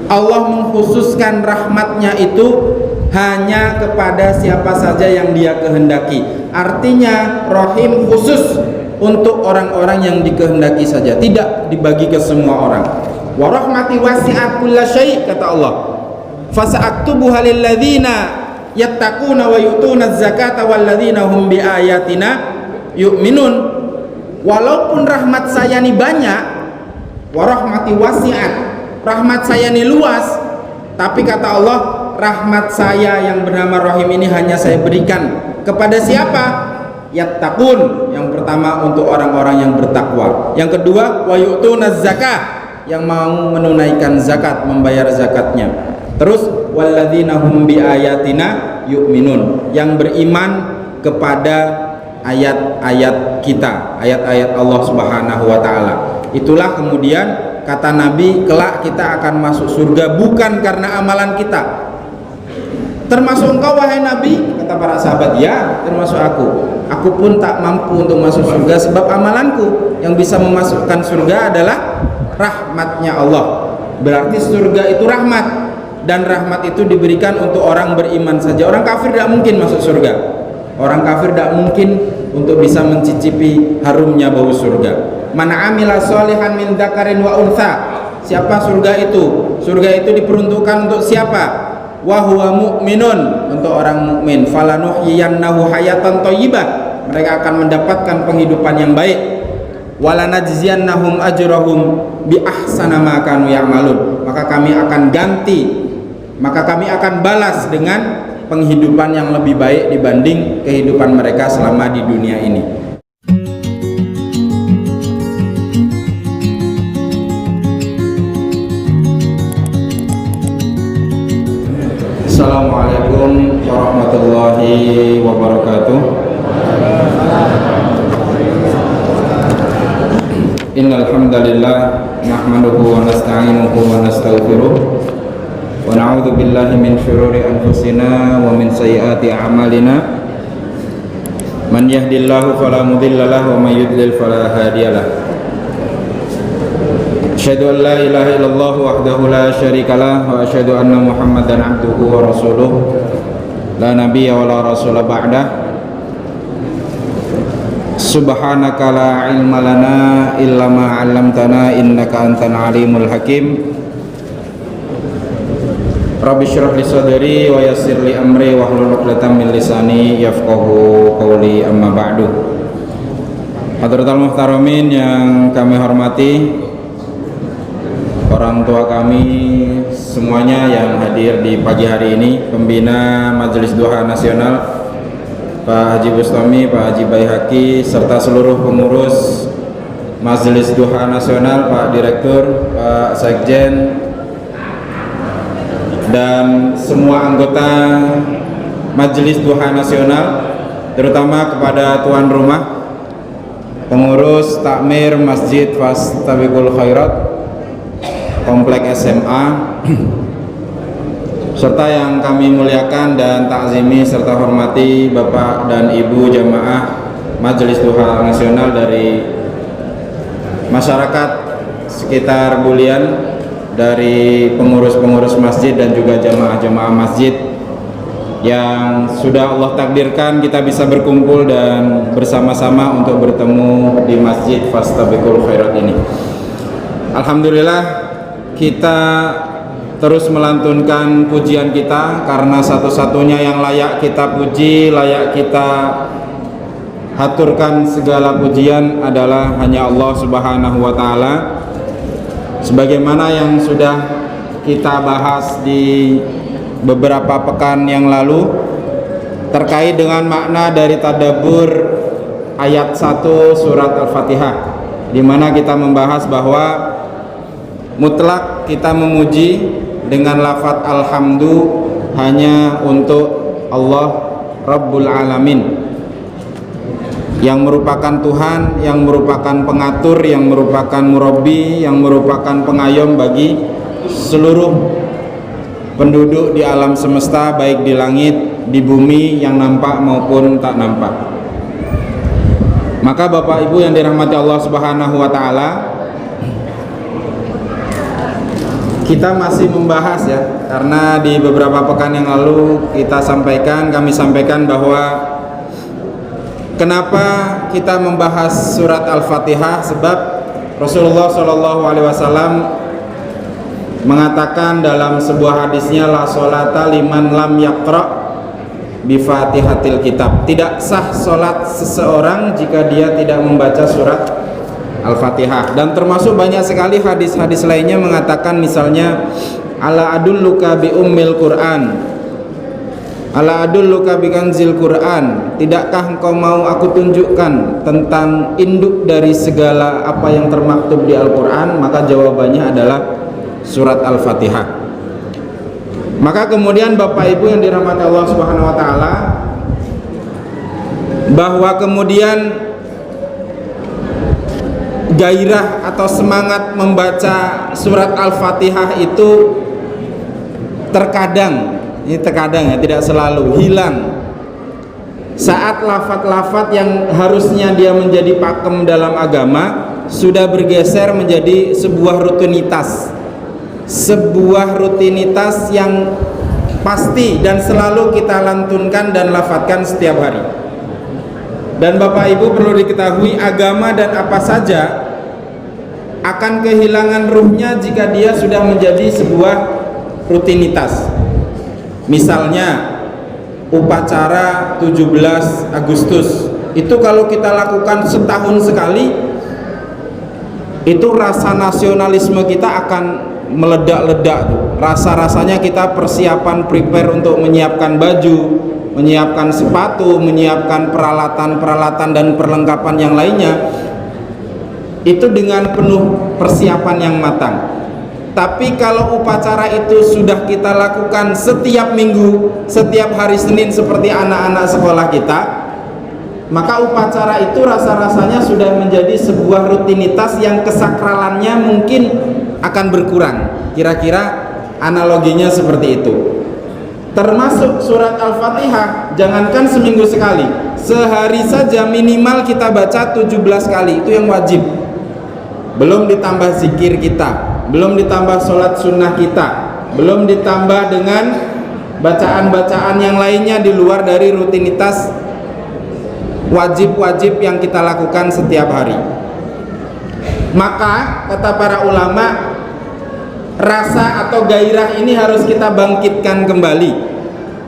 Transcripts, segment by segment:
Allah mengkhususkan rahmatnya itu hanya kepada siapa saja yang Dia kehendaki. Artinya rahim khusus untuk orang-orang yang dikehendaki saja, tidak dibagi ke semua orang. Wa rahmati wasi'at kulla syai', kata Allah. Fasa'aktubuha lil ladzina yattaquna wa yu'tuna zakata wal ladzina hum bi ayatina yu'minun. Walaupun rahmat saya ini banyak, wa rahmati wasi'at, rahmat saya ini luas, tapi kata Allah, rahmat saya yang bernama Rahim ini hanya saya berikan kepada siapa? Yattaqun, yang pertama untuk orang-orang yang bertakwa. Yang kedua, wa yu'tuna zakah, yang mau menunaikan zakat, membayar zakatnya. Terus walladzina hum bi ayatina yu'minun, yang beriman kepada ayat-ayat kita, ayat-ayat Allah Subhanahu wa taala. Itulah kemudian kata Nabi, kelak kita akan masuk surga bukan karena amalan kita. Termasuk engkau wahai Nabi, kata para sahabat. Ya, termasuk aku. Aku pun tak mampu untuk masuk surga sebab amalanku. Yang bisa memasukkan surga adalah rahmatnya Allah. Berarti surga itu rahmat, dan rahmat itu diberikan untuk orang beriman saja. Orang kafir tidak mungkin masuk surga. Orang kafir tidak mungkin untuk bisa mencicipi harumnya bau surga. Man amila sholihan min dzakarin wa untha. Siapa surga itu? Surga itu diperuntukkan untuk siapa? Wa huwa mu'minun, untuk orang mukmin. Falanuhyiyannahu hayatan thayyibah, mereka akan mendapatkan penghidupan yang baik. Walanajziyannahum ajrahum bi ahsana ma kanu ya'malun, maka kami akan ganti, maka kami akan balas dengan penghidupan yang lebih baik dibanding kehidupan mereka selama di dunia ini. Assalamualaikum warahmatullahi wabarakatuh. Innal hamdalillah nahmaduhu wa nasta'inuhu wa nastaghfiruh wa na'udzu billahi min syururi anfusina wa min sayyiati a'malina. Man yahdihillahu fala mudilla lahu wa may yudlil fala hadiyalah. Asyhadu an la ilaha illallah wahdahu la syarikalah wa asyhadu anna Muhammadan abduhu wa rasuluh la nabiyya wa la rasula ba'dah. Subhanaka la ilma lana illa ma 'allamtana innaka antal alimul hakim. Rabbi shrah li sadri wa yassir li amri wahlul 'uqdatam min lisani yafqahu qawli, amma ba'du. Hadratul muhtaramin yang kami hormati, orang tua kami semuanya yang hadir di pagi hari ini, pembina Majelis Duha Nasional Pak Haji Bustami, Pak Haji Baihaqi, serta seluruh pengurus Majelis Duha Nasional, Pak Direktur, Pak Sekjen, dan semua anggota Majelis Duha Nasional, terutama kepada tuan rumah, pengurus takmir Masjid Fastabiqul Khairat Komplek SMA, serta yang kami muliakan dan takzimi serta hormati Bapak dan Ibu jamaah Majelis Duha Nasional dari masyarakat sekitar Bulian, dari pengurus-pengurus masjid dan juga jamaah-jamaah masjid yang sudah Allah takdirkan kita bisa berkumpul dan bersama-sama untuk bertemu di Masjid Fastabiqul Khairat ini. Alhamdulillah, kita terus melantunkan pujian kita, karena satu-satunya yang layak kita puji, layak kita haturkan segala pujian adalah hanya Allah Subhanahu wa taala. Sebagaimana yang sudah kita bahas di beberapa pekan yang lalu terkait dengan makna dari tadabbur ayat 1 surat Al-Fatihah, di mana kita membahas bahwa mutlak kita memuji dengan lafaz alhamdu hanya untuk Allah Rabbul Alamin, yang merupakan Tuhan, yang merupakan pengatur, yang merupakan murabbi, yang merupakan pengayom bagi seluruh penduduk di alam semesta, baik di langit, di bumi yang nampak maupun tak nampak. Maka Bapak Ibu yang dirahmati Allah Subhanahu wa taala, Kita masih membahas ya, karena di beberapa pekan yang lalu kami sampaikan bahwa kenapa kita membahas surat Al-Fatihah, sebab Rasulullah SAW mengatakan dalam sebuah hadisnya, la sholata liman lam yaqra bi fatihatil kitab. Tidak sah sholat seseorang jika dia tidak membaca surat Al-Fatihah. Dan termasuk banyak sekali hadis-hadis lainnya mengatakan, misalnya ala adulluka bi ummil Qur'an, ala adulluka bi kanzil Qur'an, tidakkah engkau mau aku tunjukkan tentang induk dari segala apa yang termaktub di Al-Qur'an? Maka jawabannya adalah surat Al-Fatihah. Maka kemudian Bapak Ibu yang dirahmati Allah Subhanahu wa taala, bahwa kemudian gairah atau semangat membaca surat Al-Fatihah itu terkadang ya, tidak selalu hilang saat lafaz-lafaz yang harusnya dia menjadi pakem dalam agama sudah bergeser menjadi sebuah rutinitas yang pasti dan selalu kita lantunkan dan lafadzkan setiap hari. Dan Bapak Ibu perlu diketahui, agama dan apa saja akan kehilangan ruhnya jika dia sudah menjadi sebuah rutinitas. Misalnya upacara 17 Agustus itu kalau kita lakukan setahun sekali, itu rasa nasionalisme kita akan meledak-ledak. Rasa-rasanya kita persiapan prepare untuk menyiapkan baju, menyiapkan sepatu, menyiapkan peralatan dan perlengkapan yang lainnya, itu dengan penuh persiapan yang matang. Tapi kalau upacara itu sudah kita lakukan setiap minggu, setiap hari Senin seperti anak-anak sekolah kita, maka upacara itu rasa-rasanya sudah menjadi sebuah rutinitas yang kesakralannya mungkin akan berkurang. Kira-kira analoginya seperti itu. Termasuk surat Al-Fatihah, jangankan seminggu sekali, sehari saja minimal kita baca 17 kali, itu yang wajib. Belum ditambah zikir kita, belum ditambah sholat sunnah kita, belum ditambah dengan bacaan-bacaan yang lainnya di luar dari rutinitas wajib-wajib yang kita lakukan setiap hari. Maka kata para ulama, rasa atau gairah ini harus kita bangkitkan kembali,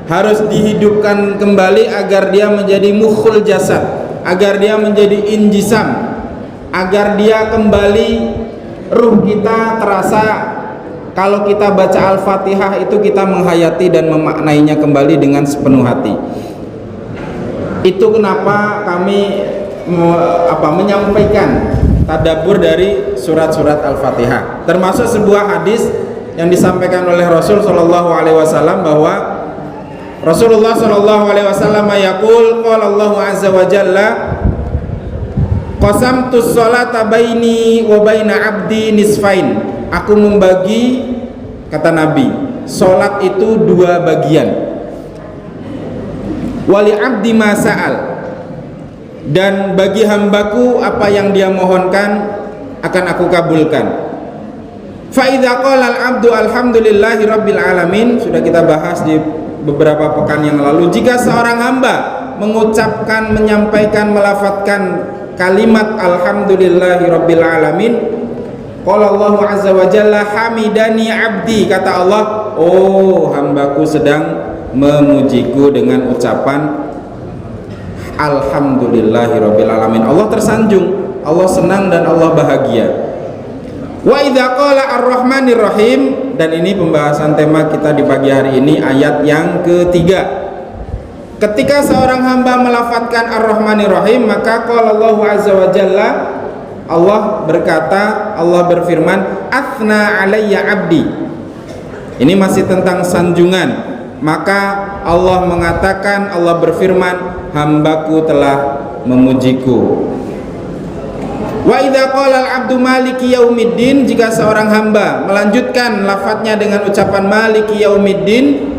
harus dihidupkan kembali agar dia menjadi mukhul jasad, agar dia menjadi injisam, agar dia kembali, ruh kita terasa kalau kita baca Al-Fatihah itu kita menghayati dan memaknainya kembali dengan sepenuh hati. Itu kenapa kami menyampaikan tadabbur dari surat-surat Al-Fatihah. Termasuk sebuah hadis yang disampaikan oleh Rasul sallallahu alaihi wasallam, bahwa Rasulullah sallallahu alaihi wasallam yaqul, qala Allah azza wa jalla, qasamtus sholata baini wa baina abdi nisfain. Aku membagi, kata Nabi, salat itu dua bagian. Wali abdi ma sa'al, dan bagi hambaku apa yang dia mohonkan akan aku kabulkan. Fa idza qala al-'abdu alhamdulillahi rabbil alamin, sudah kita bahas di beberapa pekan yang lalu. Jika seorang hamba mengucapkan, menyampaikan, melafadzkan kalimat alhamdulillahi rabbil alamin, qala Allah azza wa jalla hamidani abdi, kata Allah, oh hambaku sedang memujiku dengan ucapan alhamdulillahirabbil alamin. Allah tersanjung, Allah senang dan Allah bahagia. Wa idza qala ar-rahmanir rahim, dan ini pembahasan tema kita di pagi hari ini, ayat yang ketiga. Ketika seorang hamba melafadzkan ar-rahmanir rahim, maka qala Allah azza wa jalla, Allah berkata, Allah berfirman, athna alayya abdi. Ini masih tentang sanjungan. Maka Allah mengatakan, Allah berfirman, hambaku telah memujiku. Wa idza qala al-'abdu maliki yaumiddin, jika seorang hamba melanjutkan lafadznya dengan ucapan maliki yaumiddin,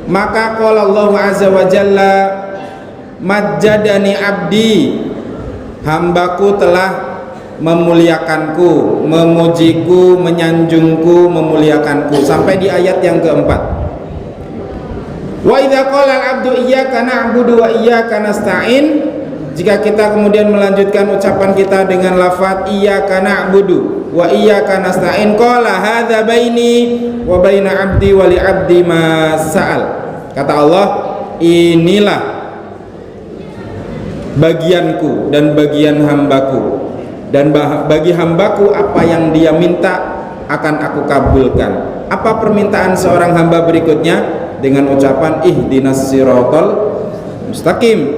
maka qala Allah azza wa jalla majjadani abdi, hambaku telah memuliakanku, memujiku, menyanjungku, memuliakanku, sampai di ayat yang keempat. Wa idza qala al-'abdu iyyaka na'budu wa iyyaka nasta'in, jika kita kemudian melanjutkan ucapan kita dengan lafaz iyyaka na'budu wa iyyaka nasta'in, qala hadza baini wa baina 'abdi wa li 'abdi ma sa'al. Kata Allah, inilah bagianku dan bagian hambaku, dan bagi hambaku apa yang dia minta akan aku kabulkan. Apa permintaan seorang hamba berikutnya? Dengan ucapan ihdinas siratal mustaqim,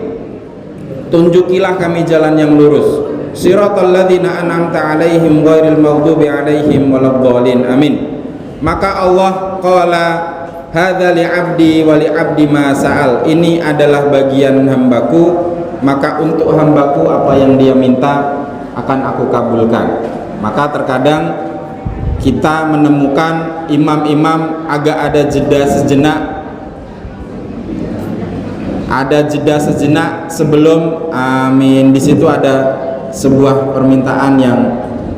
tunjukilah kami jalan yang lurus, siratal ladzina an'amta 'alaihim ghairil maghdubi 'alaihim waladdallin, amin. Maka Allah qala hadza li 'abdi wa li 'abdi ma sa'al, ini adalah bagian hambaku, maka untuk hambaku apa yang dia minta akan aku kabulkan. Maka terkadang kita menemukan imam-imam agak ada jeda sejenak sebelum amin. Di situ ada sebuah permintaan yang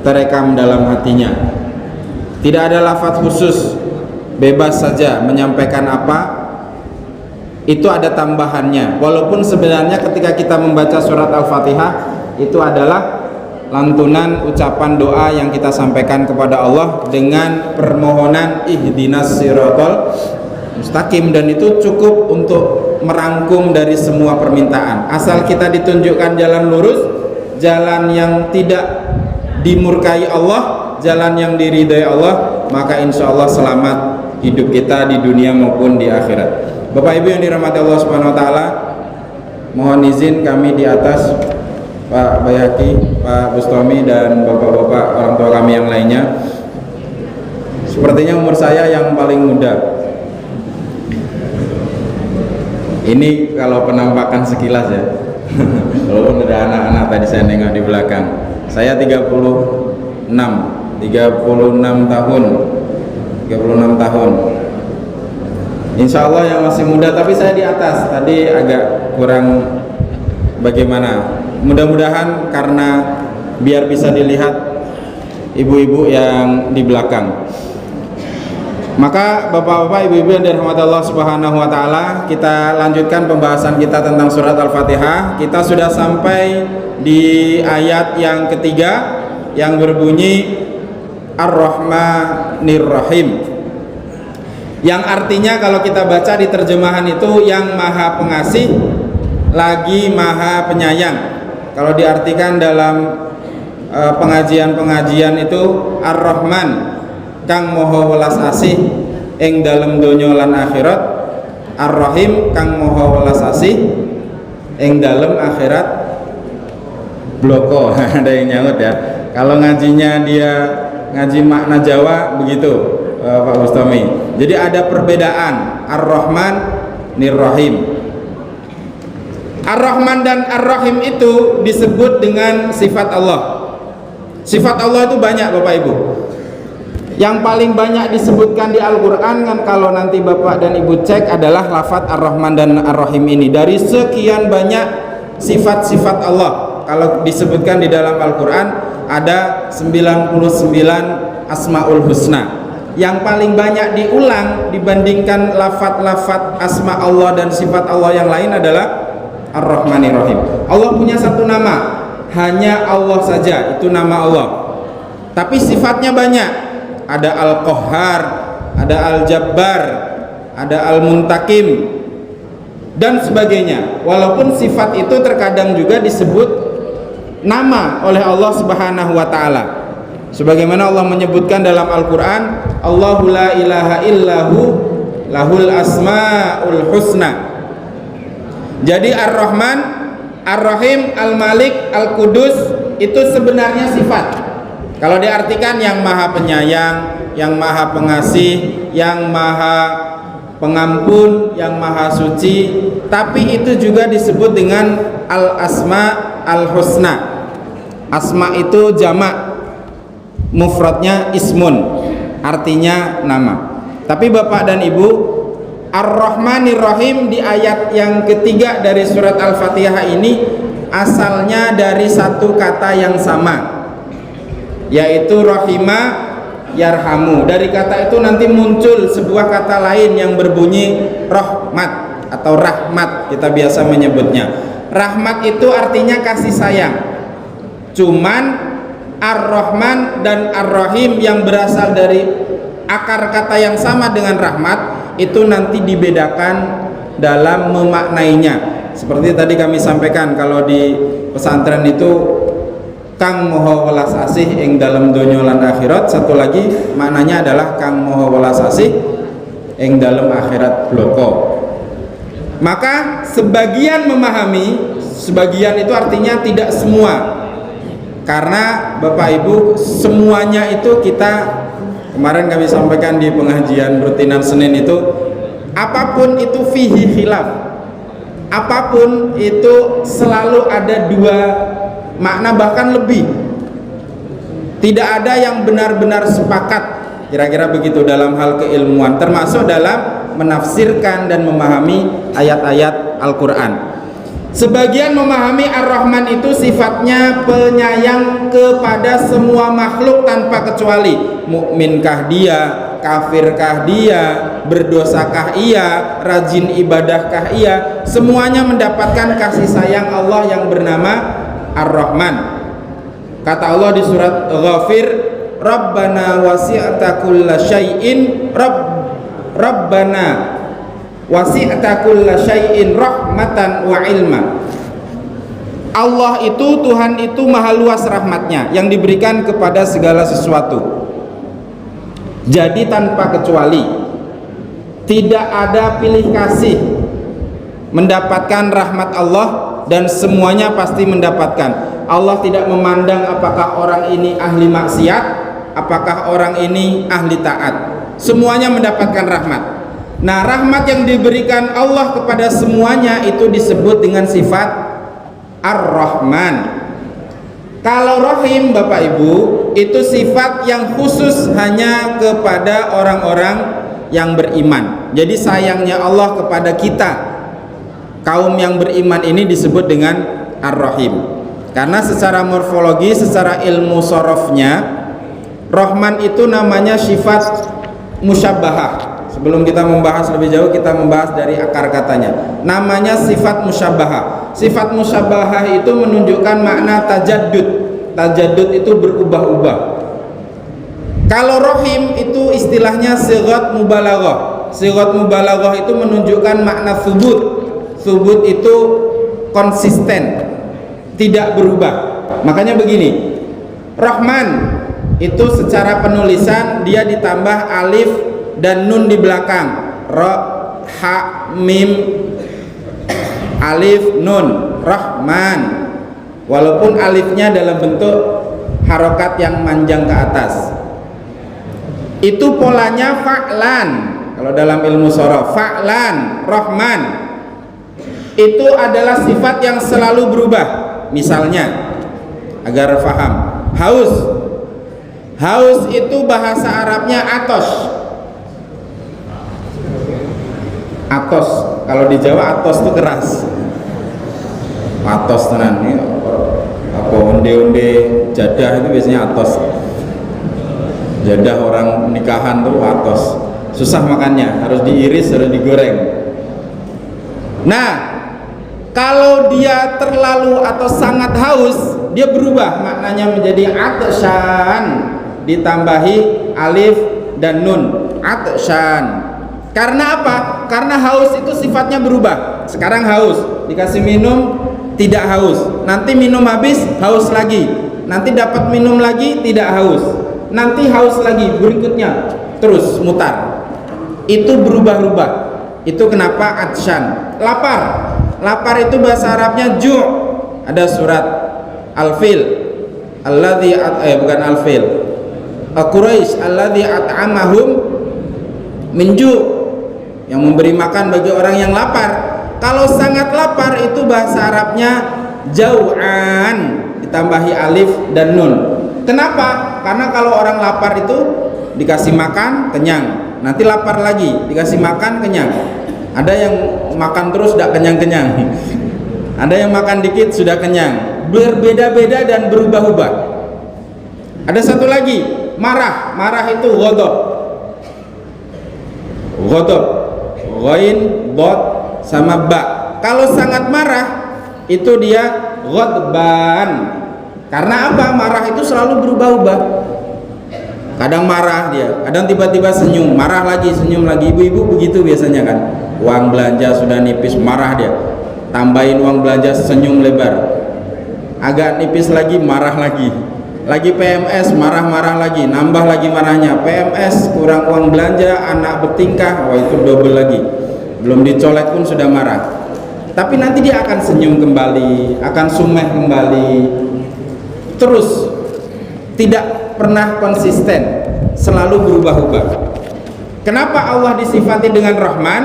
terekam dalam hatinya. Tidak ada lafaz khusus, bebas saja menyampaikan apa, itu ada tambahannya. Walaupun sebenarnya ketika kita membaca surat Al-Fatihah itu adalah lantunan ucapan doa yang kita sampaikan kepada Allah dengan permohonan ihdinas siratal mustaqim, dan itu cukup untuk merangkum dari semua permintaan. Asal kita ditunjukkan jalan lurus, jalan yang tidak dimurkai Allah, jalan yang diridai Allah, maka insya Allah selamat hidup kita di dunia maupun di akhirat. Bapak Ibu yang dirahmati Allah Subhanahu wa taala, mohon izin kami di atas Pak Bayhaqi, Pak Bustami, dan bapak-bapak orang tua kami yang lainnya. Sepertinya umur saya yang paling muda. Ini kalau penampakan sekilas ya. Walaupun ada anak-anak tadi saya nengok di belakang. Saya 36 tahun. Insya Allah yang masih muda, tapi saya di atas. Tadi agak kurang bagaimana. Mudah-mudahan karena biar bisa dilihat ibu-ibu yang di belakang. Maka bapak-bapak, ibu-ibu yang dirahmati Allah Subhanahu wa taala, kita lanjutkan pembahasan kita tentang surat Al-Fatihah. Kita sudah sampai di ayat yang ketiga yang berbunyi Ar-Rahmanir Rahim, yang artinya kalau kita baca di terjemahan itu yang Maha Pengasih lagi Maha Penyayang. Kalau diartikan dalam pengajian-pengajian itu Ar-Rahman kang moho welas asih ing dalem donya lan akhirat, Ar-Rahim kang moho welas asih ing dalem akhirat bloko. Ada yang nyaut ya. Kalau ngajinya dia ngaji makna Jawa begitu, Pak Bustami. Jadi ada perbedaan Ar-Rahman Nir-Rahim. Ar-Rahman dan Ar-Rahim itu disebut dengan sifat Allah. Sifat Allah itu banyak Bapak Ibu. Yang paling banyak disebutkan di Al-Quran kan, kalau nanti Bapak dan Ibu cek, adalah lafaz Ar-Rahman dan Ar-Rahim ini. Dari sekian banyak sifat-sifat Allah, kalau disebutkan di dalam Al-Quran ada 99 Asmaul Husna. Yang paling banyak diulang dibandingkan lafaz-lafaz asma Allah dan sifat Allah yang lain adalah Ar-Rahmanir Rahim. Allah punya satu nama, hanya Allah saja, itu nama Allah. Tapi sifatnya banyak. Ada Al-Qahhar, ada Al-Jabbar, ada Al-Muntakim, dan sebagainya. Walaupun sifat itu terkadang juga disebut nama oleh Allah Subhanahu wa taala. Sebagaimana Allah menyebutkan dalam Al-Qur'an, Allahu la ilaha illahu lahul asmaul husna. Jadi Ar-Rahman, Ar-Rahim, Al-Malik, Al-Qudus itu sebenarnya sifat. Kalau diartikan yang Maha Penyayang, yang Maha Pengasih, yang Maha Pengampun, yang Maha Suci, tapi itu juga disebut dengan Al-Asma Al-Husna. Asma itu jamak, mufradnya ismun, artinya nama. Tapi Bapak dan Ibu, Ar-Rahmanir Rahim di ayat yang ketiga dari surat Al-Fatihah ini asalnya dari satu kata yang sama. yaitu rahima yarhamu. Dari kata itu nanti muncul sebuah kata lain yang berbunyi rahmat atau rahmat, kita biasa menyebutnya. Rahmat itu artinya kasih sayang. Cuman Ar-Rahman dan Ar-Rahim yang berasal dari akar kata yang sama dengan rahmat itu nanti dibedakan dalam memaknainya. Seperti tadi kami sampaikan, kalau di pesantren itu kang moho welas asih ing dalam donya lan akhirat, satu lagi maknanya adalah kang moho welas asih ing dalam akhirat bloko. Maka sebagian memahami, sebagian itu artinya tidak semua. Karena Bapak Ibu, semuanya itu kita kemarin kami sampaikan di pengajian rutinan Senin itu, apapun itu fihi khilaf, apapun itu selalu ada dua makna bahkan lebih. Tidak ada yang benar-benar sepakat, kira-kira begitu dalam hal keilmuan, termasuk dalam menafsirkan dan memahami ayat-ayat Al-Quran. Sebagian memahami Ar-Rahman itu sifatnya penyayang kepada semua makhluk tanpa kecuali. Mukminkah dia, kafirkah dia, berdosakah ia, rajin ibadahkah ia, semuanya mendapatkan kasih sayang Allah yang bernama Ar-Rahman. Kata Allah di surat Ghafir, Rabbana wasi'ta kulla syai'in Rabbana wasi'ta kulla syai'in rahmatan wa ilma. Allah itu, Tuhan itu maha luas rahmatnya yang diberikan kepada segala sesuatu. Jadi tanpa kecuali, tidak ada pilih kasih, mendapatkan rahmat Allah dan semuanya pasti mendapatkan. Allah tidak memandang apakah orang ini ahli maksiat, apakah orang ini ahli taat, semuanya mendapatkan rahmat. Nah, rahmat yang diberikan Allah kepada semuanya itu disebut dengan sifat Ar-Rahman. Kalau Rahim, Bapak Ibu, itu sifat yang khusus hanya kepada orang-orang yang beriman. Jadi sayangnya Allah kepada kita, kaum yang beriman ini disebut dengan Ar-Rahim. Karena secara morfologi, secara ilmu sorofnya, Rahman itu namanya sifat musyabbahah. Sebelum kita membahas lebih jauh, kita membahas dari akar katanya. Namanya sifat musyabbahah. Sifat musyabbahah itu menunjukkan makna tajaddud. Tajaddud itu berubah-ubah. Kalau Rahim itu istilahnya sighat mubalaghah. Sighat mubalaghah itu menunjukkan makna thubut. Thubut itu konsisten, tidak berubah. Makanya begini, Rahman itu secara penulisan dia ditambah alif dan nun di belakang, ra, ha, mim, alif, nun, Rahman. Walaupun alifnya dalam bentuk harokat yang manjang ke atas. Itu polanya fa'lan. Kalau dalam ilmu shorof, fa'lan, Rahman. Itu adalah sifat yang selalu berubah. Misalnya, agar faham, haus. Haus itu bahasa Arabnya atos. Atos, kalau di Jawa atos itu keras. Atos tenan nih, apa onde-onde jadah itu biasanya atos. Jadah orang nikahan tuh atos. Susah makannya, harus diiris, harus digoreng. Nah, kalau dia terlalu atau sangat haus, dia berubah maknanya menjadi atsyan, ditambahi alif dan nun, atsyan. Karena apa? Karena haus itu sifatnya berubah. Sekarang haus, dikasih minum tidak haus. Nanti minum habis, haus lagi. Nanti dapat minum lagi, tidak haus. Nanti haus lagi, berikutnya terus mutar. Itu berubah-ubah. Itu kenapa atsyan. Lapar. Lapar itu bahasa Arabnya ju'. Ada surat Al-Fil. Alladzi bukan Al-Fil. Quraisy alladzi at'amahum min ju'. Yang memberi makan bagi orang yang lapar. Kalau sangat lapar itu bahasa Arabnya jau'an, ditambahi alif dan nun. Kenapa? Karena kalau orang lapar itu dikasih makan kenyang, nanti lapar lagi, dikasih makan kenyang. Ada yang makan terus tidak kenyang-kenyang. Ada yang makan dikit sudah kenyang. Berbeda-beda dan berubah-ubah. Ada satu lagi, marah. Marah itu ghadab. Ghadab, ghain, dot sama ba. Kalau sangat marah itu dia ghadban. Karena apa? Marah itu selalu berubah-ubah. Kadang marah dia, kadang tiba-tiba senyum, marah lagi, senyum lagi. Ibu-ibu begitu biasanya kan. Uang belanja sudah nipis, marah dia. Tambahin uang belanja, senyum lebar. Agak nipis lagi, marah lagi. Lagi PMS, marah-marah lagi, nambah lagi marahnya. PMS, kurang uang belanja, anak bertingkah, wah itu double lagi. Belum dicolek pun sudah marah. Tapi nanti dia akan senyum kembali, akan sumeh kembali. Terus tidak pernah konsisten, selalu berubah-ubah. Kenapa Allah disifati dengan Rahman?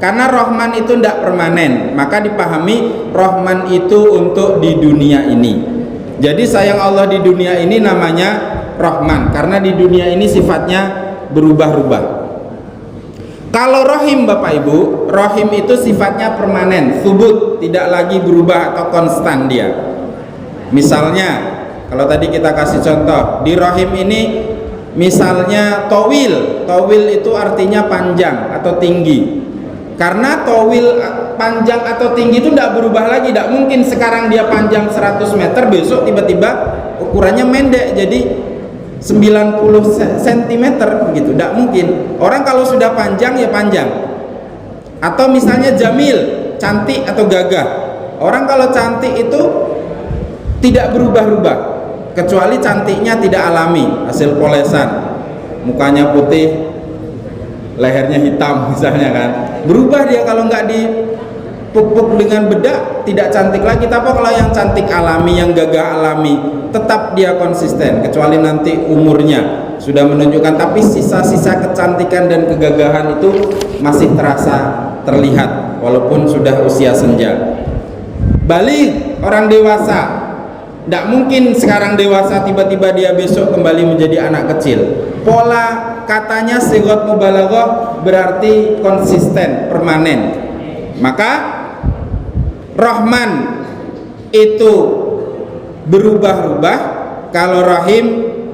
Karena Rahman itu tidak permanen. Maka dipahami Rahman itu untuk di dunia ini. Jadi sayang Allah di dunia ini namanya Rahman, karena di dunia ini sifatnya berubah-ubah. Kalau Rahim Bapak Ibu, Rahim itu sifatnya permanen, subut, tidak lagi berubah atau konstan dia. Misalnya kalau tadi kita kasih contoh di Rahim ini, misalnya towil. Towil itu artinya panjang atau tinggi. Karena towil panjang atau tinggi itu tidak berubah lagi. Tidak mungkin sekarang dia panjang 100 meter, besok tiba-tiba ukurannya pendek jadi 90 cm begitu. Tidak mungkin. Orang kalau sudah panjang ya panjang. Atau misalnya jamil, cantik atau gagah. Orang kalau cantik itu tidak berubah-ubah, kecuali cantiknya tidak alami, hasil polesan, mukanya putih, lehernya hitam misalnya kan, berubah dia kalau nggak dipupuk dengan bedak, tidak cantik lagi. Tapi kalau yang cantik alami, yang gagah alami, tetap dia konsisten, kecuali nanti umurnya sudah menunjukkan, tapi sisa-sisa kecantikan dan kegagahan itu masih terlihat walaupun sudah usia senja. Balik, orang dewasa, tidak mungkin sekarang dewasa tiba-tiba dia besok kembali menjadi anak kecil. Pola katanya sighat mubalaghah berarti konsisten, permanen. Maka Rahman itu berubah-ubah, kalau Rahim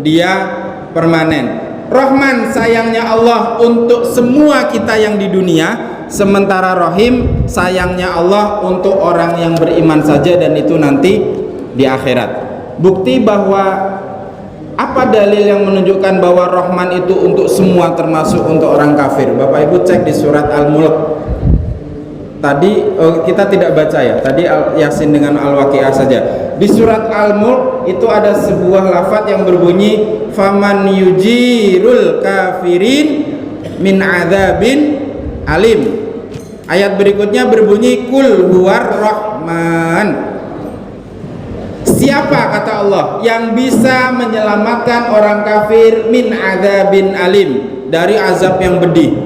dia permanen. Rahman sayangnya Allah untuk semua kita yang di dunia, sementara Rahim sayangnya Allah untuk orang yang beriman saja, dan itu nanti di akhirat. Bukti bahwa apa dalil yang menunjukkan bahwa Rahman itu untuk semua termasuk untuk orang kafir? Bapak Ibu cek di surat Al-Mulk. Tadi kita tidak baca ya, tadi Yasin dengan Al-Waqiah saja. Di surat Al-Mulk itu ada sebuah lafaz yang berbunyi faman yujirul kafirin min adzabin alim. Ayat berikutnya berbunyi kul huwar rahman. Siapa, kata Allah, yang bisa menyelamatkan orang kafir min adzabin alim, dari azab yang pedih?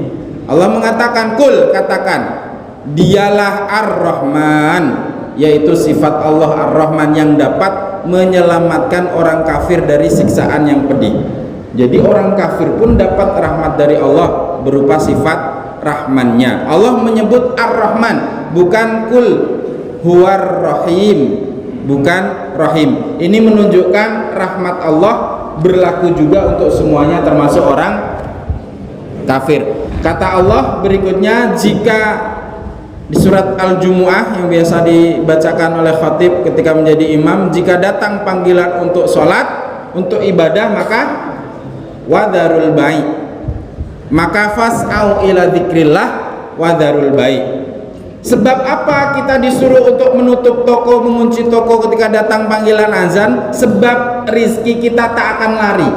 Allah mengatakan kul, katakan, dialah Ar-Rahman, yaitu sifat Allah Ar-Rahman yang dapat menyelamatkan orang kafir dari siksaan yang pedih. Jadi orang kafir pun dapat rahmat dari Allah berupa sifat Rahmannya. Allah menyebut Ar-Rahman, bukan kul huwar rahim, bukan Rahim. Ini menunjukkan rahmat Allah berlaku juga untuk semuanya termasuk orang kafir. Kata Allah berikutnya, jika di surat Al-Jumu'ah yang biasa dibacakan oleh khatib ketika menjadi imam, jika datang panggilan untuk sholat, untuk ibadah, maka wadarul baik, maka fas'au ila dzikrillah wadarul baik. Sebab apa kita disuruh untuk menutup toko, mengunci toko ketika datang panggilan azan? Sebab rizki kita tak akan lari.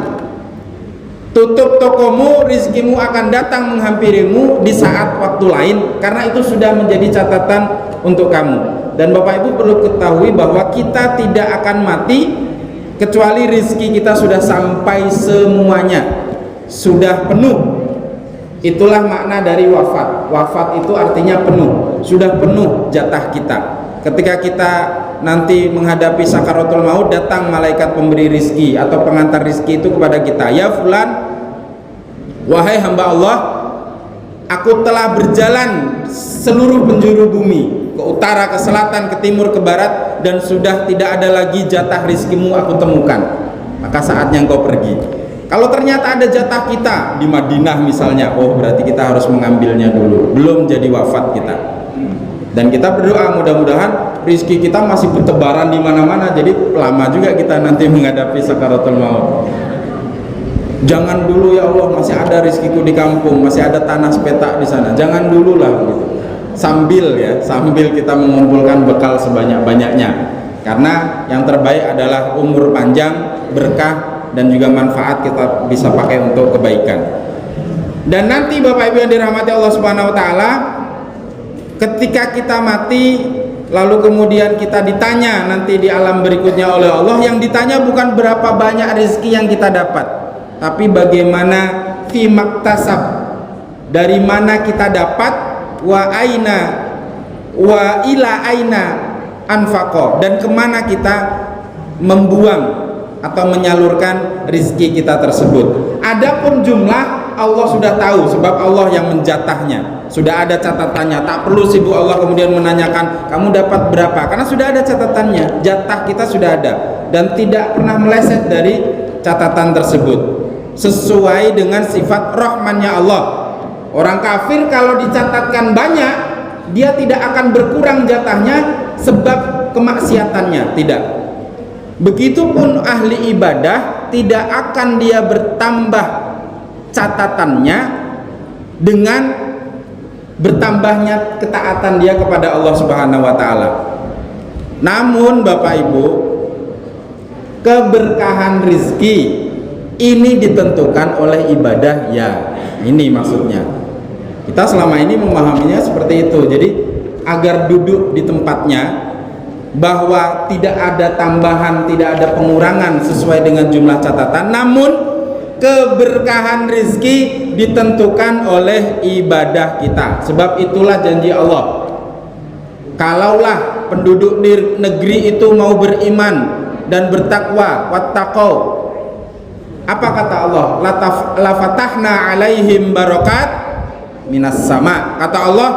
Tutup tokomu, rizkimu akan datang menghampirimu di saat waktu lain, karena itu sudah menjadi catatan untuk kamu. Dan Bapak Ibu perlu ketahui bahwa kita tidak akan mati kecuali rizki kita sudah sampai semuanya, sudah penuh. Itulah makna dari wafat. Wafat itu artinya penuh, sudah penuh jatah kita. Ketika kita nanti menghadapi sakaratul maut, datang malaikat pemberi rizki atau pengantar rizki itu kepada kita, ya fulan, wahai hamba Allah, aku telah berjalan seluruh penjuru bumi, ke utara, ke selatan, ke timur, ke barat, dan sudah tidak ada lagi jatah rizkimu aku temukan. maka saatnya engkau pergi. Kalau ternyata ada jatah kita di Madinah misalnya, oh berarti kita harus mengambilnya dulu, belum jadi wafat kita. Dan kita berdoa mudah-mudahan rizki kita masih bertebaran di mana-mana, jadi lama juga kita nanti menghadapi sakaratul maut. Jangan dulu ya Allah, masih ada rizkiku di kampung, masih ada tanah sepetak di sana. Jangan dulu lah gitu. Sambil kita mengumpulkan bekal sebanyak-banyaknya. Karena yang terbaik adalah umur panjang, berkah, dan juga manfaat kita bisa pakai untuk kebaikan. Dan nanti Bapak Ibu yang dirahmati Allah Subhanahu wa taala, ketika kita mati lalu kemudian kita ditanya nanti di alam berikutnya oleh Allah, yang ditanya bukan berapa banyak rezeki yang kita dapat, tapi bagaimana fi maktasab, dari mana kita dapat, wa aina wa ila aina anfaqo, dan kemana kita membuang atau menyalurkan rizki kita tersebut. Adapun jumlah Allah sudah tahu, sebab Allah yang menjatahnya, sudah ada catatannya. Tak perlu sibuk Allah kemudian menanyakan kamu dapat berapa, karena sudah ada catatannya. Jatah kita sudah ada dan tidak pernah meleset dari catatan tersebut, sesuai dengan sifat rahmannya Allah. Orang kafir kalau dicatatkan banyak, dia tidak akan berkurang jatahnya sebab kemaksiatannya, tidak. Begitupun ahli ibadah, tidak akan dia bertambah catatannya dengan bertambahnya ketaatan dia kepada Allah Subhanahu wa taala. Namun Bapak Ibu, keberkahan rizki ini ditentukan oleh ibadah ya. Ini maksudnya. Kita selama ini memahaminya seperti itu. Jadi agar duduk di tempatnya, bahwa tidak ada tambahan, tidak ada pengurangan sesuai dengan jumlah catatan, namun keberkahan rizki ditentukan oleh ibadah kita. Sebab itulah janji Allah, kalaulah penduduk di negeri itu mau beriman dan bertakwa, wattaqau, apa kata Allah? La fatahna alaihim barakat minas sama. Kata Allah,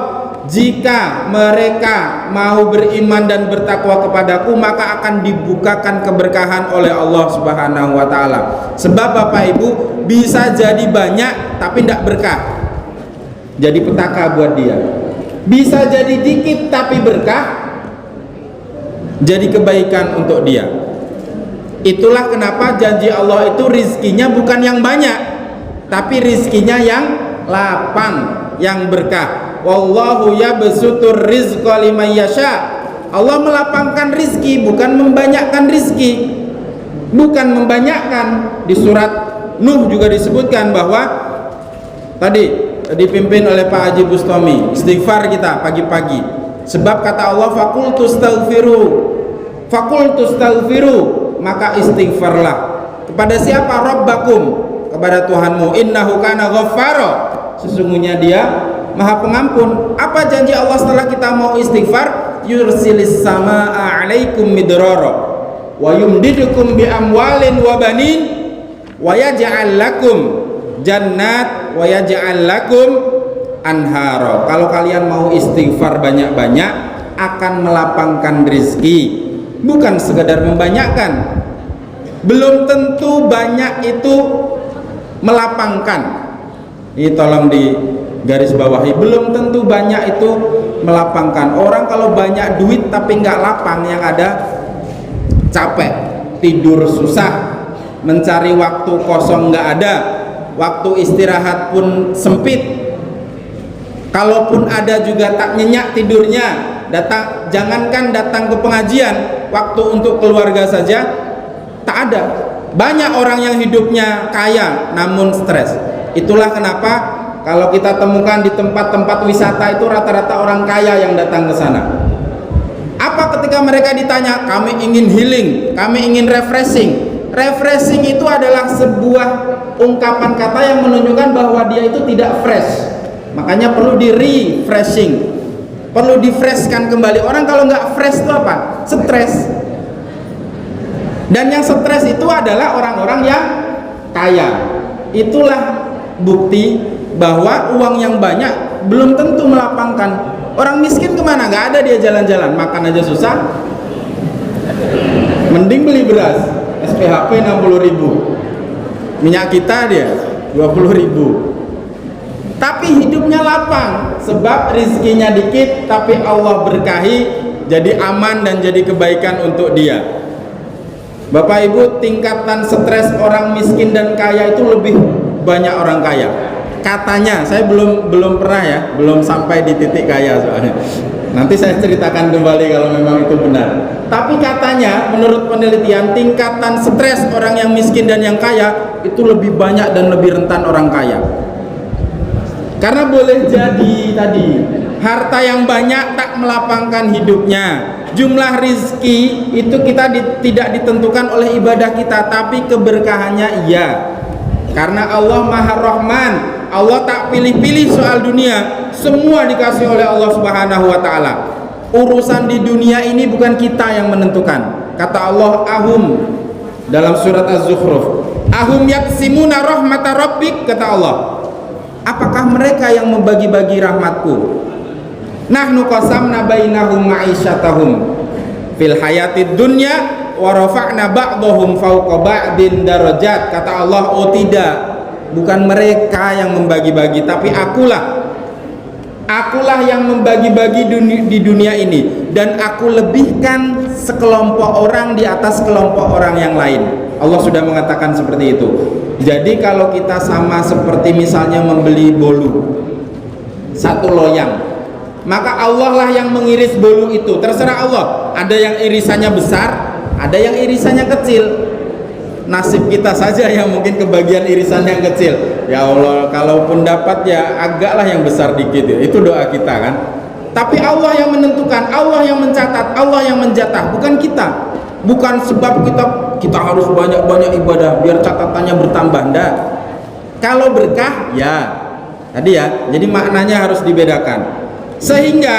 jika mereka mau beriman dan bertakwa kepadaku, maka akan dibukakan keberkahan oleh Allah Subhanahu wa taala. Sebab Bapak Ibu, bisa jadi banyak tapi tidak berkah, jadi petaka buat dia. Bisa jadi dikit tapi berkah, jadi kebaikan untuk dia. Itulah kenapa janji Allah itu rizkinya bukan yang banyak, tapi rizkinya yang lapang, yang berkah. Wallahu yabsutur rizqa liman yasha. Allah melapangkan rizki, bukan membanyakkan rizki. Bukan membanyakkan. Di surat Nuh juga disebutkan bahwa tadi dipimpin oleh Pak Haji Bustami, istighfar kita pagi-pagi. Sebab kata Allah, fakultu staghfiru, maka istighfarlah. Kepada siapa? Rabbakum, kepada Tuhanmu. Innahu kana ghaffara, sesungguhnya dia Maha Pengampun. Apa janji Allah setelah kita mau istighfar? Yursilis samaa 'alaikum midrara wa yumdidukum bi amwalin wa banin wa yaj'al lakum jannat wa yaj'al lakum anhara. Kalau kalian mau istighfar banyak-banyak, akan melapangkan rizki, bukan sekedar membanyakkan. Belum tentu banyak itu melapangkan. Ini tolong di garis bawahi, belum tentu banyak itu melapangkan. Orang kalau banyak duit tapi nggak lapang, yang ada capek, tidur susah, mencari waktu kosong nggak ada, waktu istirahat pun sempit. Kalaupun ada juga tak nyenyak tidurnya. Jangankan datang ke pengajian, waktu untuk keluarga saja tak ada. Banyak orang yang hidupnya kaya namun stres. Itulah kenapa kalau kita temukan di tempat-tempat wisata itu rata-rata orang kaya yang datang ke sana. Apa ketika mereka ditanya, kami ingin healing, kami ingin refreshing. Refreshing itu adalah sebuah ungkapan kata yang menunjukkan bahwa dia itu tidak fresh. Makanya perlu di refreshing, perlu di freshkan kembali. Orang kalau nggak fresh itu apa? Stres. Dan yang stres itu adalah orang-orang yang kaya. Itulah bukti bahwa uang yang banyak belum tentu melapangkan. Orang miskin kemana? Nggak ada dia jalan-jalan, makan aja susah, mending beli beras. SPHP 60.000, minyak kita dia 20.000. Tapi hidupnya lapang sebab rizkinya dikit, tapi Allah berkahi, jadi aman dan jadi kebaikan untuk dia. Bapak Ibu, tingkatan stres orang miskin dan kaya itu lebih banyak orang kaya. Katanya, saya belum pernah ya, belum sampai di titik kaya soalnya. Nanti saya ceritakan kembali kalau memang itu benar. Tapi katanya, menurut penelitian, tingkatan stres orang yang miskin dan yang kaya itu lebih banyak dan lebih rentan orang kaya. Karena boleh jadi tadi harta yang banyak tak melapangkan hidupnya. Jumlah rizki itu tidak ditentukan oleh ibadah kita, tapi keberkahannya iya. Karena Allah Maha Rahman, Allah tak pilih-pilih soal dunia, semua dikasih oleh Allah Subhanahu wa taala. Urusan di dunia ini bukan kita yang menentukan. Kata Allah, ahum dalam surat Az-Zukhruf, ahum yaksimuna rahmata rabbik, kata Allah. Apakah mereka yang membagi-bagi rahmatku? Nahnu qasamna bainahum ma'isyatahum fil hayatid dunya wa rafa'na ba'dahum fawqa ba'din darajat. Kata Allah, oh tidak, bukan mereka yang membagi-bagi, tapi akulah yang membagi-bagi di dunia ini, dan aku lebihkan sekelompok orang di atas kelompok orang yang lain. Allah sudah mengatakan seperti itu. Jadi kalau kita sama seperti misalnya membeli bolu satu loyang, maka Allah lah yang mengiris bolu itu. Terserah Allah, ada yang irisannya besar, ada yang irisannya kecil. Nasib kita saja yang mungkin kebagian irisan yang kecil. Ya Allah, kalaupun dapat ya agaklah yang besar dikit ya. Itu doa kita kan. Tapi Allah yang menentukan, Allah yang mencatat, Allah yang menjatah, bukan kita. Bukan sebab kita harus banyak-banyak ibadah biar catatannya bertambah. Nggak. Kalau berkah ya tadi ya, jadi maknanya harus dibedakan. Sehingga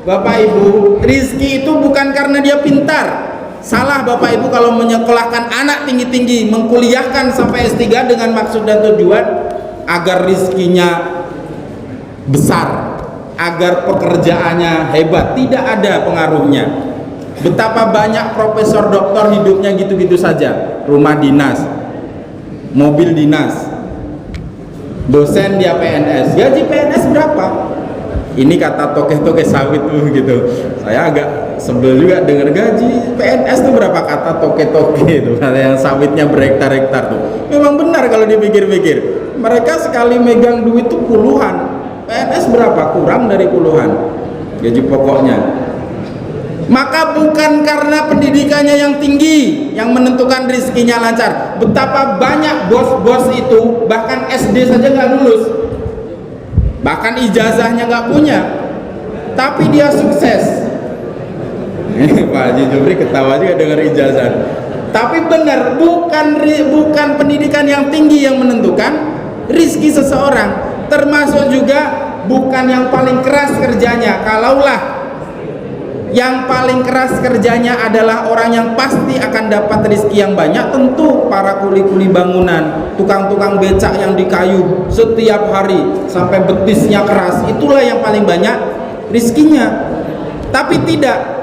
Bapak Ibu, rizki itu bukan karena dia pintar. Salah Bapak Ibu kalau menyekolahkan anak tinggi-tinggi, mengkuliahkan sampai S3 dengan maksud dan tujuan agar rizkinya besar, agar pekerjaannya hebat. Tidak ada pengaruhnya. Betapa banyak profesor doktor hidupnya gitu-gitu saja. Rumah dinas, mobil dinas, dosen dia PNS. Gaji PNS berapa? Ini kata tokeh-tokeh sawit tuh gitu. Saya agak sebel juga dengar gaji PNS tuh berapa, kata tokeh-tokeh itu. Kata yang sawitnya berhektar-hektar tuh. Memang benar kalau dipikir-pikir. Mereka sekali megang duit tuh puluhan. PNS berapa? Kurang dari puluhan gaji pokoknya. Maka bukan karena pendidikannya yang tinggi yang menentukan rizkinya lancar. Betapa banyak bos-bos itu bahkan SD saja nggak lulus, bahkan ijazahnya nggak punya, tapi dia sukses. Pak Haji Jupri ketawa juga dengar ijazah. Tapi benar, bukan pendidikan yang tinggi yang menentukan rizki seseorang. Termasuk juga bukan yang paling keras kerjanya. Kalaulah yang paling keras kerjanya adalah orang yang pasti akan dapat rezeki yang banyak, tentu para kuli-kuli bangunan, tukang-tukang becak yang di kayu setiap hari sampai betisnya keras, itulah yang paling banyak rezekinya. Tapi tidak.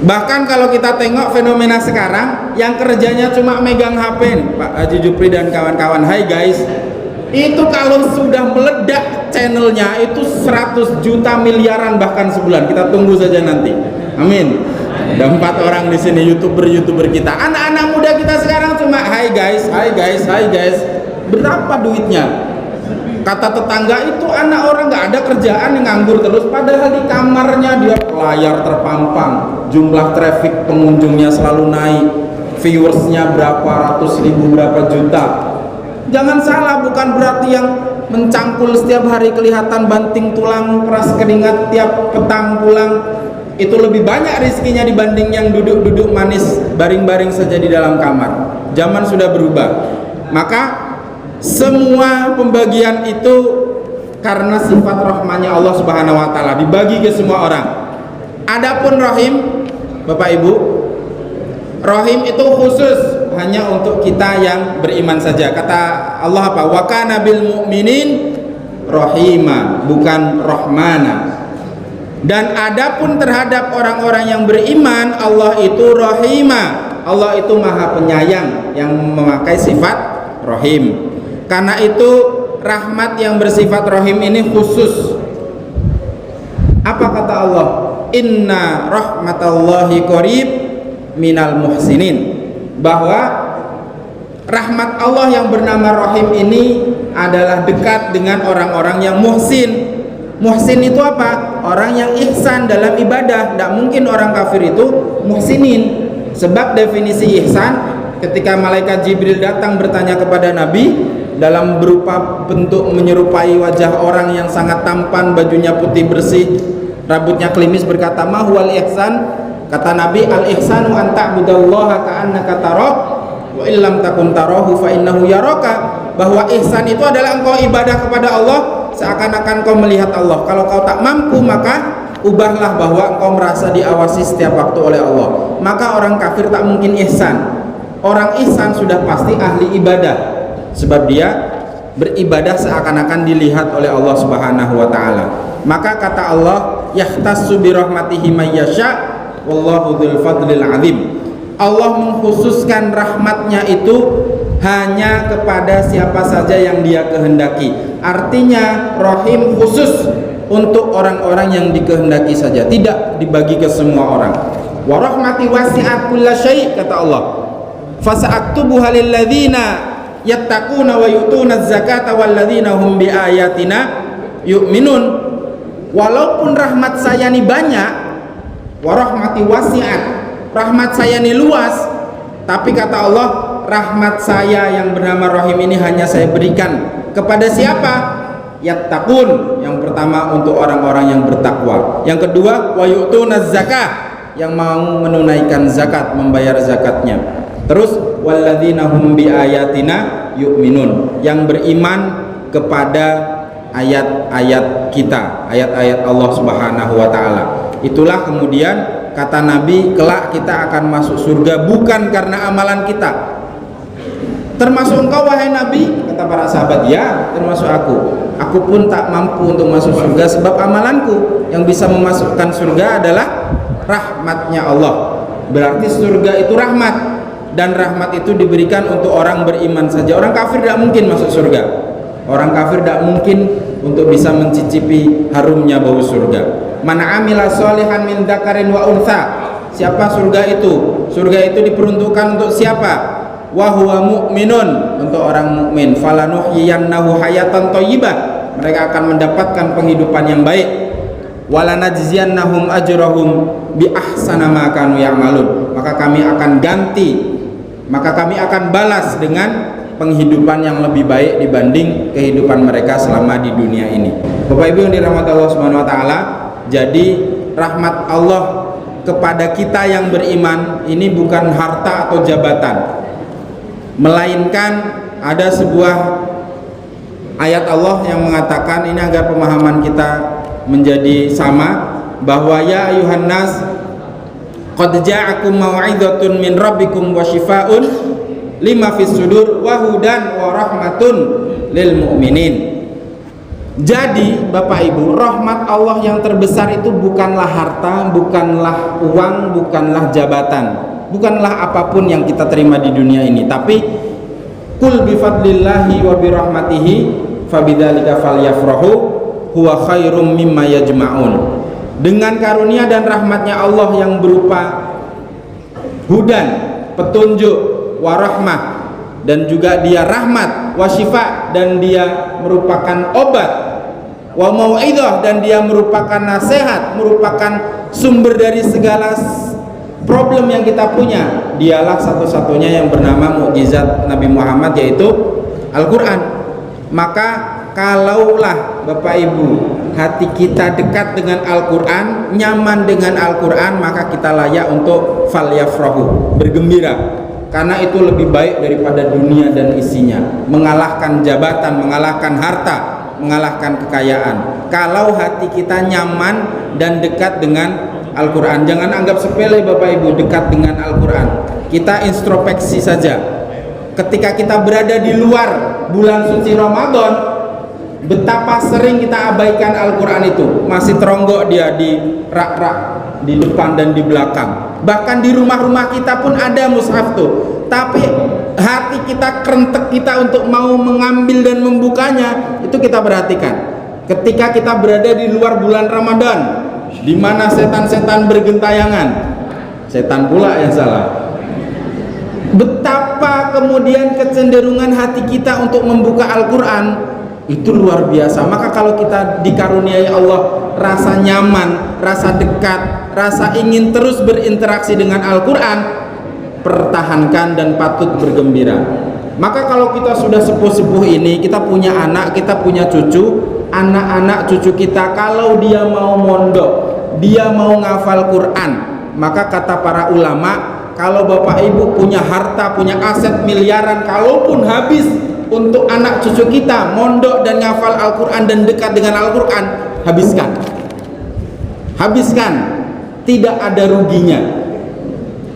Bahkan kalau kita tengok fenomena sekarang, yang kerjanya cuma megang HP, Pak Haji Jupri dan kawan-kawan, hai guys, itu kalau sudah meledak channelnya itu 100 juta miliaran bahkan sebulan. Kita tunggu saja nanti. Amin. Ada 4 orang di sini youtuber kita. Anak-anak muda kita sekarang cuma hai guys. Berapa duitnya? Kata tetangga itu anak orang nggak ada kerjaan yang nganggur terus. Padahal di kamarnya dia layar terpampang. Jumlah traffic pengunjungnya selalu naik. Viewersnya berapa ratus ribu, berapa juta. Jangan salah, bukan berarti yang mencangkul setiap hari kelihatan banting tulang, peras keringat tiap petang pulang itu lebih banyak rezekinya dibanding yang duduk-duduk manis baring-baring saja di dalam kamar. Zaman sudah berubah. Maka semua pembagian itu karena sifat rahmannya Allah Subhanahu wa taala, dibagi ke semua orang. Adapun rahim, Bapak Ibu, rahim itu khusus hanya untuk kita yang beriman saja. Kata Allah apa? Wa kana bil mu'minin rahima, bukan rahmana. Dan adapun terhadap orang-orang yang beriman, Allah itu rahima, Allah itu maha penyayang yang memakai sifat Rahim. Karena itu rahmat yang bersifat Rahim ini khusus. Apa kata Allah? Inna rahmatallahi qarib minal muhsinin. Bahwa rahmat Allah yang bernama Rahim ini adalah dekat dengan orang-orang yang muhsin. Muhsin itu apa? Orang yang ihsan dalam ibadah. Tidak mungkin orang kafir itu muhsinin. Sebab definisi ihsan, ketika malaikat Jibril datang bertanya kepada Nabi dalam berupa bentuk menyerupai wajah orang yang sangat tampan, bajunya putih bersih, rambutnya klimis, berkata, "Ma huwal ihsan?" Kata Nabi, "Al-ihsanu an ta'budallaha ka'annaka tarah wa illam takun tarahu fa innahu yaraka." Bahwa ihsan itu adalah engkau ibadah kepada Allah seakan-akan kau melihat Allah. Kalau kau tak mampu, maka ubahlah bahwa engkau merasa diawasi setiap waktu oleh Allah. Maka orang kafir tak mungkin ihsan. Orang ihsan sudah pasti ahli ibadah, sebab dia beribadah seakan-akan dilihat oleh Allah Subhanahu wa taala. Maka kata Allah, "Yahtassu bi rahmatihi may yasha wallahu dzul fadlil azim." Allah mengkhususkan rahmatnya itu hanya kepada siapa saja yang dia kehendaki. Artinya Rahim khusus untuk orang-orang yang dikehendaki saja, tidak dibagi ke semua orang. Wa rahmati wasi'at kulla syai', kata Allah. Fasa'aktubuha lil ladzina yattaquna wa yu'tuna zakata wal ladzina hum bi ayatina yu'minun. Walaupun rahmat saya ini banyak, wa rahmati wasi'at, rahmat saya ini luas, tapi kata Allah, rahmat saya yang bernama Rahim ini hanya saya berikan kepada siapa? Yattaqun, yang pertama untuk orang-orang yang bertakwa. Yang kedua, wa yu'tunaz zakah, yang mau menunaikan zakat, membayar zakatnya. Terus walladzina hum bi ayatina yu'minun, yang beriman kepada ayat-ayat kita, ayat-ayat Allah Subhanahu wa taala. Itulah kemudian kata Nabi, kelak kita akan masuk surga bukan karena amalan kita. Termasuk engkau wahai Nabi, kata para sahabat, ya termasuk aku. Aku pun tak mampu untuk masuk surga sebab amalanku. Yang bisa memasukkan surga adalah rahmatnya Allah. Berarti surga itu rahmat, dan rahmat itu diberikan untuk orang beriman saja. Orang kafir tidak mungkin masuk surga. Orang kafir tidak mungkin untuk bisa mencicipi harumnya bau surga. Man amila sholihan min dzakarin wa untha. Siapa surga itu? Surga itu diperuntukkan untuk siapa? Wa huwa mu'minun, untuk orang mukmin. Falanuhyiyannahu hayatan thayyibah, mereka akan mendapatkan penghidupan yang baik. Walanajziyannahum ajrahum bi ahsana ma kanu ya'malun, maka kami akan ganti, maka kami akan balas dengan penghidupan yang lebih baik dibanding kehidupan mereka selama di dunia ini. Bapak Ibu yang dirahmati Allah Subhanahu wa taala, jadi rahmat Allah kepada kita yang beriman ini bukan harta atau jabatan, melainkan ada sebuah ayat Allah yang mengatakan, ini agar pemahaman kita menjadi sama, bahwa ya ayuhan nas qad ja'akum mau'izatun min rabbikum wa shifaa'un lima fis sudur wa hudan wa rahmatun lil mu'minin. Jadi Bapak Ibu, rahmat Allah yang terbesar itu bukanlah harta, bukanlah uang, bukanlah jabatan, bukanlah apapun yang kita terima di dunia ini, tapi kul bi fadlillahi wa bi rahmatihi fabidzalika falyafrahu huwa khairum mimma yajma'un. Dengan karunia dan rahmatnya Allah yang berupa hudan, petunjuk, warahmah, dan juga dia rahmat, wasyifa, dan dia merupakan obat, wa mau'idah, dan dia merupakan nasihat, merupakan sumber dari segala problem yang kita punya. Dialah satu-satunya yang bernama mukjizat Nabi Muhammad, yaitu Al-Quran. Maka kalaulah Bapak Ibu hati kita dekat dengan Al-Quran, nyaman dengan Al-Quran, maka kita layak untuk falyafrahu, bergembira, karena itu lebih baik daripada dunia dan isinya, mengalahkan jabatan, mengalahkan harta, mengalahkan kekayaan. Kalau hati kita nyaman dan dekat dengan Al-Quran, jangan anggap sepele Bapak Ibu dekat dengan Al-Quran. Kita introspeksi saja. Ketika kita berada di luar bulan suci Ramadan, betapa sering kita abaikan Al-Quran itu. Masih teronggok dia di rak-rak di depan dan di belakang. Bahkan di rumah-rumah kita pun ada mushaf tuh. Tapi hati kita, kerentek kita untuk mau mengambil dan membukanya, itu kita perhatikan. Ketika kita berada di luar bulan Ramadan, di mana setan-setan bergentayangan, setan pula yang salah. Betapa kemudian kecenderungan hati kita untuk membuka Al-Quran itu luar biasa. Maka kalau kita dikaruniai Allah rasa nyaman, rasa dekat, rasa ingin terus berinteraksi dengan Al-Quran, pertahankan dan patut bergembira. Maka kalau kita sudah sepuh-sepuh ini, kita punya anak, kita punya cucu, anak-anak cucu kita kalau dia mau mondok, dia mau ngafal Quran, maka kata para ulama, kalau bapak ibu punya harta, punya aset miliaran, kalaupun habis untuk anak cucu kita mondok dan ngafal Al-Quran dan dekat dengan Al-Quran, habiskan. Habiskan, tidak ada ruginya.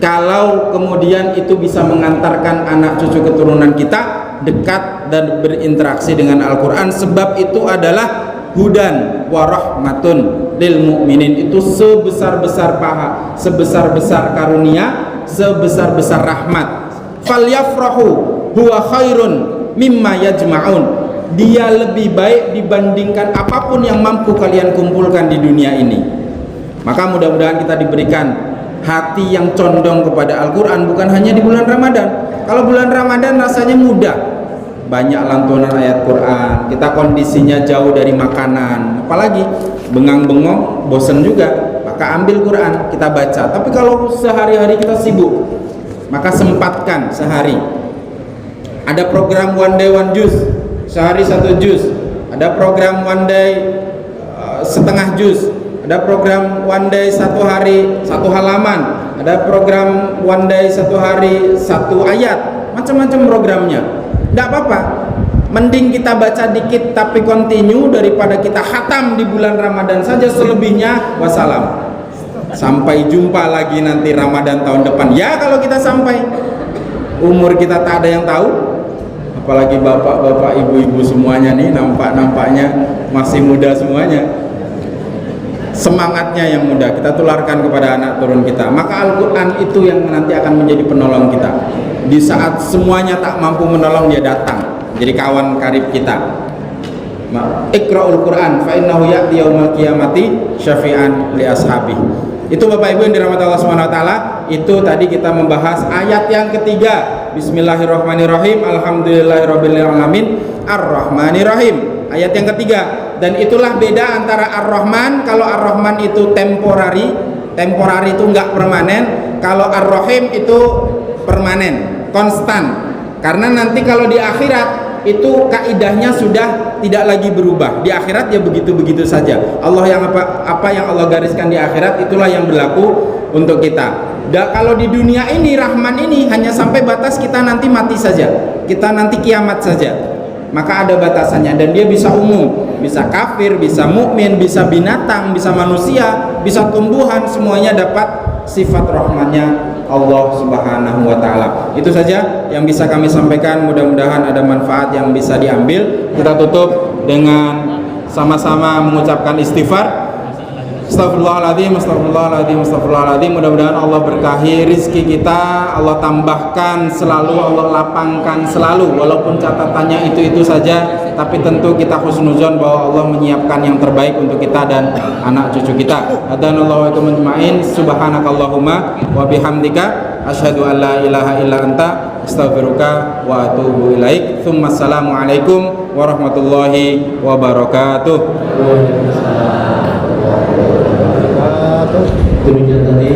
Kalau kemudian itu bisa mengantarkan anak cucu keturunan kita dekat dan berinteraksi dengan Al-Quran, sebab itu adalah hudan warahmatun lil mu'minin. Itu sebesar-besar paha, sebesar-besar karunia, sebesar-besar rahmat. Falyafrahu huwa khairun mimma yajma'un. Dia lebih baik dibandingkan apapun yang mampu kalian kumpulkan di dunia ini. Maka mudah-mudahan kita diberikan hati yang condong kepada Al-Quran, bukan hanya di bulan Ramadan. Kalau bulan Ramadan rasanya mudah, banyak lantunan ayat Quran, kita kondisinya jauh dari makanan, apalagi bengang-bengong, bosan juga, maka ambil Quran, kita baca. Tapi kalau sehari-hari kita sibuk, maka sempatkan sehari. Ada program one day one juz, sehari 1 juz. Ada program one day setengah juz. Ada program one day 1 hari 1 halaman. Ada program one day 1 hari 1 ayat. Macam-macam programnya. Tidak apa-apa. Mending kita baca dikit tapi continue daripada kita khatam di bulan Ramadan saja, selebihnya wassalam. Sampai jumpa lagi nanti Ramadan tahun depan. Ya kalau kita sampai. Umur kita tak ada yang tahu. Apalagi bapak-bapak, ibu-ibu semuanya nih, nampaknya masih muda semuanya. Semangatnya yang muda kita tularkan kepada anak turun kita. Maka Al-Quran itu yang nanti akan menjadi penolong kita. Di saat semuanya tak mampu menolong, dia datang jadi kawan karib kita. Iqra'ul Quran fa innahu ya'ti yaumal qiyamati syafi'an li ashabi. Itu Bapak Ibu yang dirahmati Allah Subhanahu wa taala. Itu tadi kita membahas ayat yang ketiga. Bismillahirrahmanirrahim. Alhamdulillahirabbil alamin. Ar-Rahmanirrahim. Ayat yang ketiga. Dan itulah beda antara Ar-Rahman. Kalau Ar-Rahman itu temporary itu enggak permanen. Kalau Ar-Rahim itu permanen, konstan. Karena nanti kalau di akhirat itu kaidahnya sudah tidak lagi berubah. Di akhirat ya begitu-begitu saja. Allah yang apa yang Allah gariskan di akhirat, itulah yang berlaku untuk kita. Dan kalau di dunia ini Rahman ini hanya sampai batas kita nanti mati saja, kita nanti kiamat saja. Maka ada batasannya, dan dia bisa umum, bisa kafir, bisa mukmin, bisa binatang, bisa manusia, bisa tumbuhan, semuanya dapat sifat rahmannya Allah Subhanahu wa taala. Itu saja yang bisa kami sampaikan, mudah-mudahan ada manfaat yang bisa diambil. Kita tutup dengan sama-sama mengucapkan istighfar. Astagfirullahaladzim, astagfirullahaladzim, astagfirullahaladzim. Mudah-mudahan Allah berkahi rizki kita, Allah tambahkan selalu, Allah lapangkan selalu. Walaupun catatannya itu saja, tapi tentu kita husnuzon bahwa Allah menyiapkan yang terbaik untuk kita dan anak cucu kita. Hadanallahu wa iyyakum ajma'in. Subhanakallahumma wa bihamdika asyhadu an la ilaha illa anta astaghfiruka wa atubu ilaik. Assalamu alaikum warahmatullahi wabarakatuh. Demikian tadi